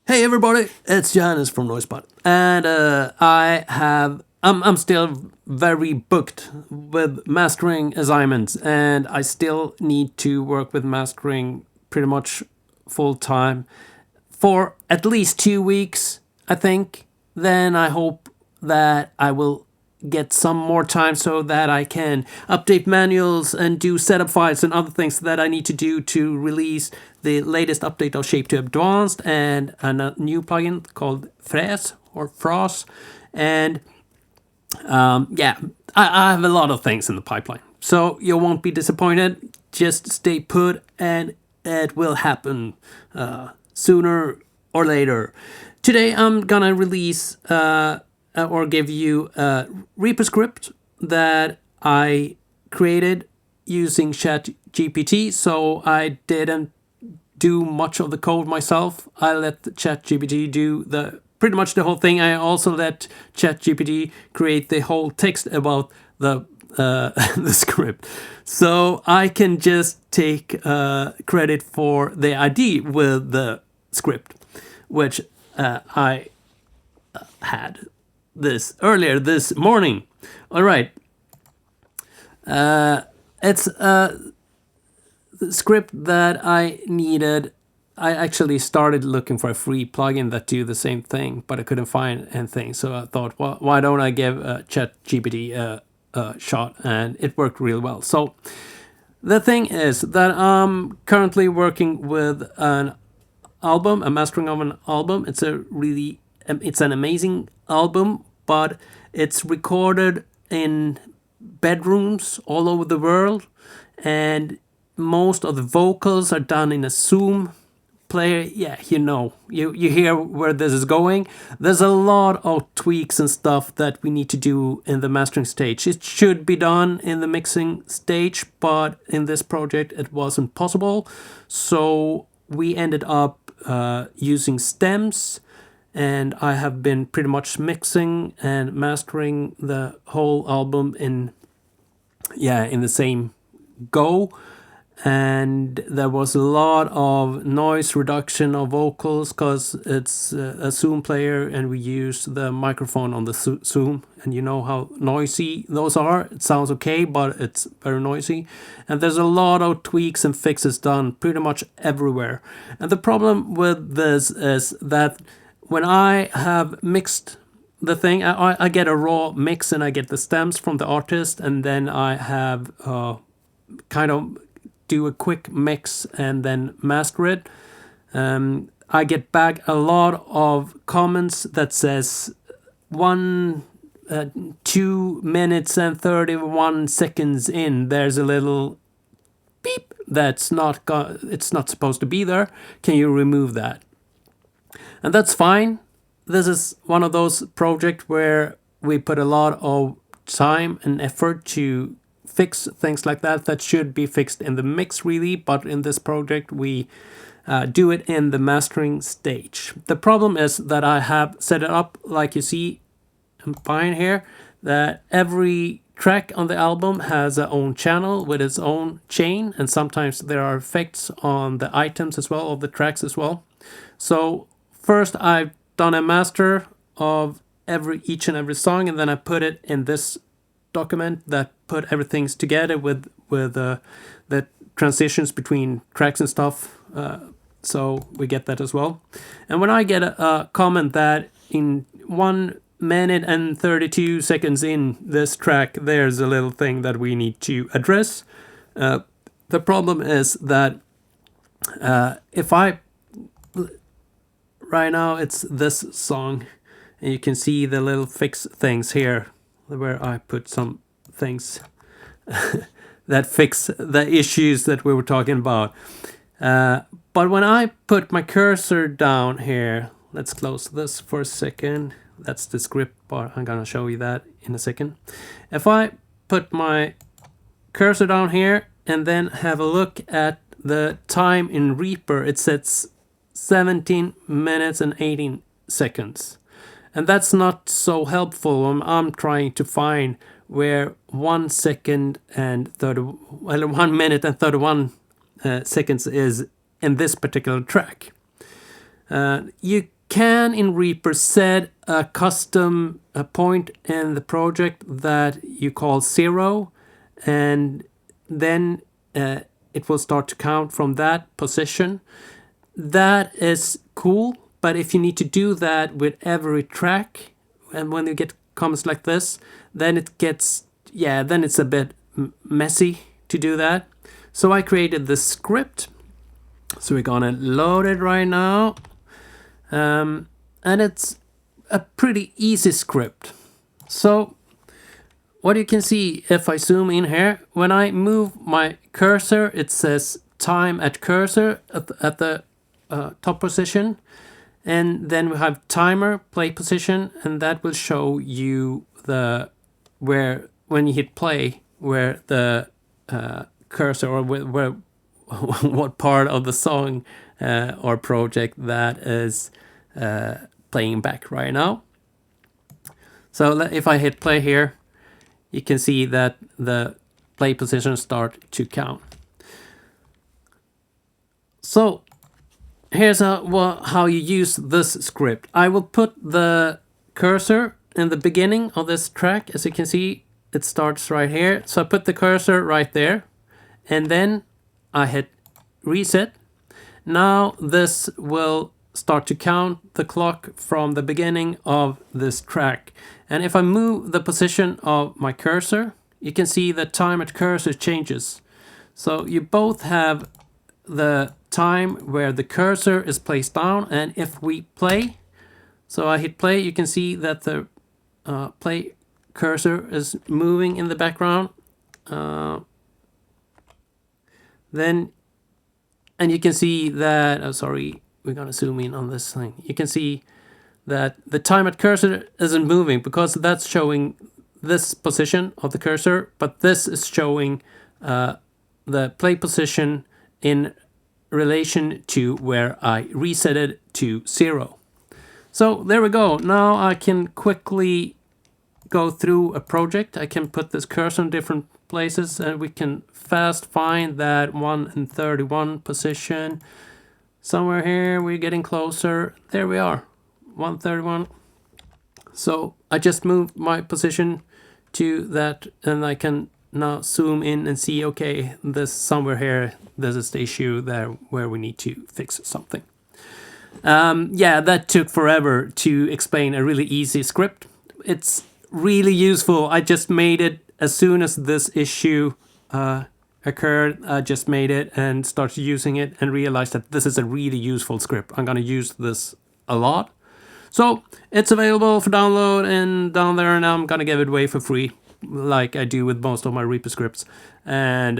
Hey everybody, it's Johannes from Noisepot, and I'm still very booked with mastering assignments, and I still need to work with mastering pretty much full time for at least 2 weeks, I think. Then I hope that I will get some more time so that I can update manuals and do setup files and other things that I need to do to release the latest update of Shape to Advanced and a new plugin called Fräs or Frost. And yeah, I have a lot of things in the pipeline. So you won't be disappointed. Just stay put and it will happen sooner or later. Today I'm gonna release or give you a Reaper script that I created using ChatGPT. So I didn't do much of the code myself. I let ChatGPT do the pretty much the whole thing. I also let ChatGPT create the whole text about the the script, so I can just take credit for the ID with the script, which I had this earlier this morning. All right, it's the script that I needed. I actually started looking for a free plugin that do the same thing, but I couldn't find anything. So I thought, well, why don't I give ChatGPT a shot? And it worked really well. So the thing is that I'm currently working with an album, a mastering of an album. It's an amazing album, but it's recorded in bedrooms all over the world, and most of the vocals are done in a Zoom player. Yeah, you hear where this is going. There's a lot of tweaks and stuff that we need to do in the mastering stage. It should be done in the mixing stage, but in this project it wasn't possible. So we ended up using stems, and I have been pretty much mixing and mastering the whole album in the same go. And there was a lot of noise reduction of vocals because it's a Zoom player and we use the microphone on the Zoom, and you know how noisy those are. It sounds okay, but it's very noisy, and there's a lot of tweaks and fixes done pretty much everywhere. And the problem with this is that when I have mixed the thing, I get a raw mix and I get the stems from the artist, and then I have kind of do a quick mix and then master it. I get back a lot of comments that says 2 minutes and 31 seconds in, there's a little beep that's it's not supposed to be there. Can you remove that? And that's fine. This is one of those projects where we put a lot of time and effort to fix things like that should be fixed in the mix really, but in this project we do it in the mastering stage. The problem is that I have set it up like you see fine here, that every track on the album has its own channel with its own chain, and sometimes there are effects on the items as well, of the tracks as well. So first I've done a master of each and every song, and then I put it in this document that put everything together with the transitions between tracks and stuff, so we get that as well. And when I get a comment that in 1 minute and 32 seconds in this track there's a little thing that we need to address, the problem is that if I right now it's this song, and you can see the little fix things here where I put some things that fix the issues that we were talking about. But when I put my cursor down here, let's close this for a second. That's the script part. I'm gonna show you that in a second. If I put my cursor down here and then have a look at the time in Reaper, it says 17 minutes and 18 seconds. And that's not so helpful when I'm trying to find where 1 minute and 31 seconds is in this particular track. You can in Reaper set a custom point in the project that you call 0, and then it will start to count from that position. That is cool, but if you need to do that with every track, and when you get comments like this, then it gets, then it's a bit messy to do that. So I created this script. So we're gonna load it right now. And it's a pretty easy script. So what you can see if I zoom in here, when I move my cursor, it says time at cursor at the top position. And then we have timer, play position, and that will show you where when you hit play, where the cursor or where what part of the song or project that is playing back right now. So if I hit play here, you can see that the play positions start to count. So here's how you use this script. I will put the cursor in the beginning of this track. As you can see, it starts right here. So I put the cursor right there, and then I hit reset. Now this will start to count the clock from the beginning of this track. And if I move the position of my cursor, you can see the time at cursor changes. So you both have the time where the cursor is placed down, and if we play, so I hit play, you can see that the play cursor is moving in the background. And you can see that, sorry, we're gonna zoom in on this thing. You can see that the time at cursor isn't moving because that's showing this position of the cursor, but this is showing the play position in relation to where I reset it to 0. So there we go. Now I can quickly go through a project. I can put this cursor in different places, and we can fast find that 1:31 position. Somewhere here, we're getting closer. There we are, 1:31. So I just moved my position to that, and I can now zoom in and see, okay, this somewhere here, this is the issue there where we need to fix something. That took forever to explain a really easy script. It's really useful. I just made it as soon as this issue occurred. I just made it and started using it and realized that this is a really useful script. I'm going to use this a lot. So it's available for download and down there, and I'm going to give it away for free, like I do with most of my Reaper scripts. And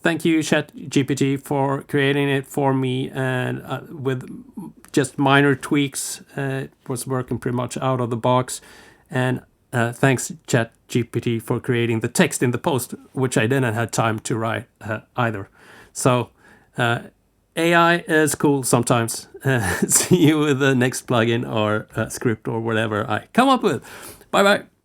thank you, ChatGPT, for creating it for me, and with just minor tweaks, it was working pretty much out of the box. And thanks, ChatGPT, for creating the text in the post, which I didn't have time to write either. So AI is cool sometimes. See you with the next plugin or script or whatever I come up with. Bye bye.